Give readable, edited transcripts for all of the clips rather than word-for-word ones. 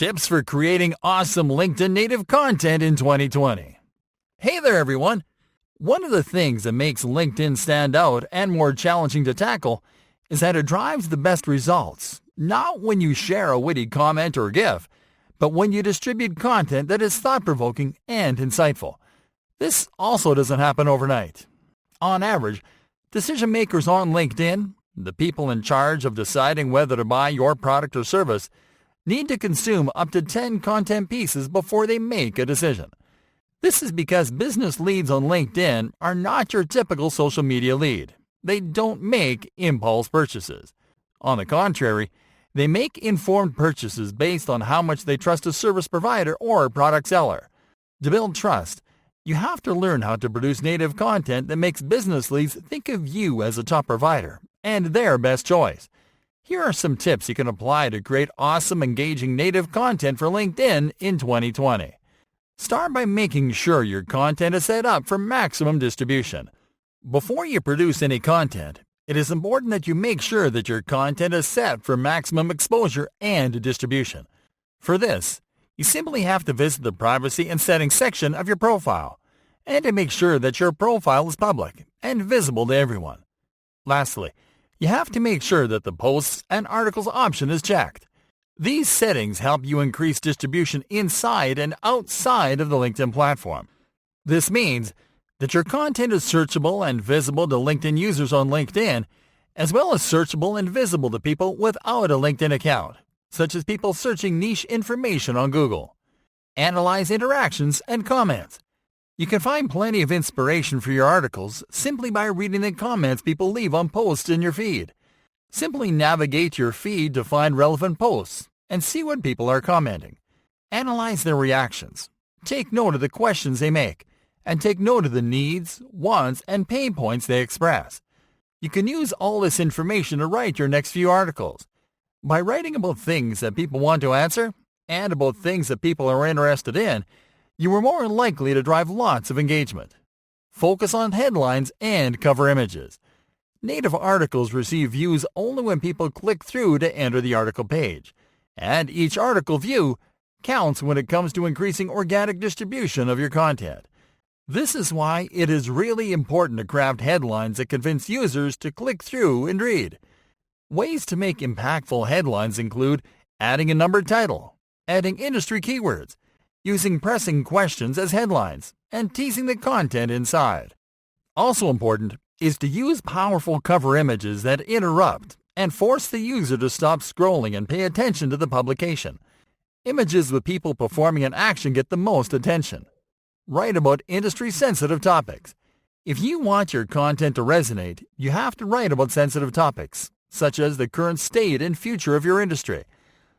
Tips for creating awesome LinkedIn native content in 2020. Hey there, everyone. One of the things that makes LinkedIn stand out and more challenging to tackle is that it drives the best results, not when you share a witty comment or GIF, but when you distribute content that is thought-provoking and insightful. This also doesn't happen overnight. On average, decision makers on LinkedIn, the people in charge of deciding whether to buy your product or service, need to consume up to 10 content pieces before they make a decision. This is because business leads on LinkedIn are not your typical social media lead. They don't make impulse purchases. On the contrary, they make informed purchases based on how much they trust a service provider or product seller. To build trust, you have to learn how to produce native content that makes business leads think of you as a top provider and their best choice. Here are some tips you can apply to create awesome, engaging native content for LinkedIn in 2020. Start by making sure your content is set up for maximum distribution. Before you produce any content, it is important that you make sure that your content is set for maximum exposure and distribution. For this, you simply have to visit the Privacy and Settings section of your profile, and to make sure that your profile is public and visible to everyone. Lastly, you have to make sure that the Posts and Articles option is checked. These settings help you increase distribution inside and outside of the LinkedIn platform. This means that your content is searchable and visible to LinkedIn users on LinkedIn, as well as searchable and visible to people without a LinkedIn account, such as people searching niche information on Google. Analyze interactions and comments. You can find plenty of inspiration for your articles simply by reading the comments people leave on posts in your feed. Simply navigate your feed to find relevant posts and see what people are commenting. Analyze their reactions. Take note of the questions they make, and take note of the needs, wants, and pain points they express. You can use all this information to write your next few articles. By writing about things that people want to answer and about things that people are interested in, you are more likely to drive lots of engagement. Focus on headlines and cover images. Native articles receive views only when people click through to enter the article page, and each article view counts when it comes to increasing organic distribution of your content. This is why it is really important to craft headlines that convince users to click through and read. Ways to make impactful headlines include adding a numbered title, adding industry keywords, using pressing questions as headlines, and teasing the content inside. Also important is to use powerful cover images that interrupt and force the user to stop scrolling and pay attention to the publication. Images with people performing an action get the most attention. Write about industry-sensitive topics. If you want your content to resonate, you have to write about sensitive topics, such as the current state and future of your industry.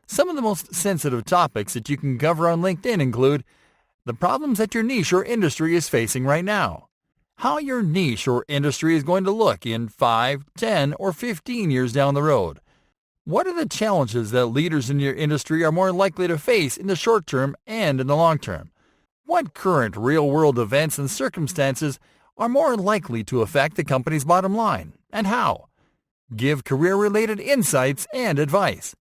Some of the most sensitive topics that you can cover on LinkedIn include the problems that your niche or industry is facing right now, how your niche or industry is going to look in 5, 10, or 15 years down the road. What are the challenges that leaders in your industry are more likely to face in the short term and in the long term? What current real-world events and circumstances are more likely to affect the company's bottom line, and how? Give career-related insights and advice.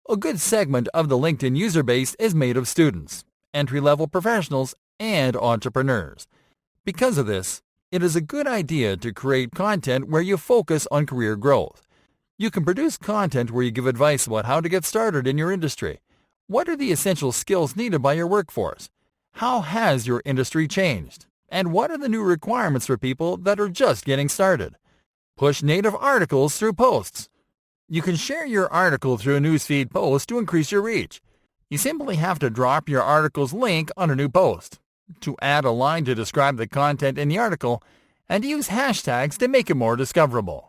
A good segment of the LinkedIn user base is made of students, entry-level professionals, and entrepreneurs. Because of this, it is a good idea to create content where you focus on career growth. You can produce content where you give advice about how to get started in your industry. What are the essential skills needed by your workforce? How has your industry changed? And what are the new requirements for people that are just getting started? Push native articles through posts. You can share your article through a newsfeed post to increase your reach. You simply have to drop your article's link on a new post, to add a line to describe the content in the article, and use hashtags to make it more discoverable.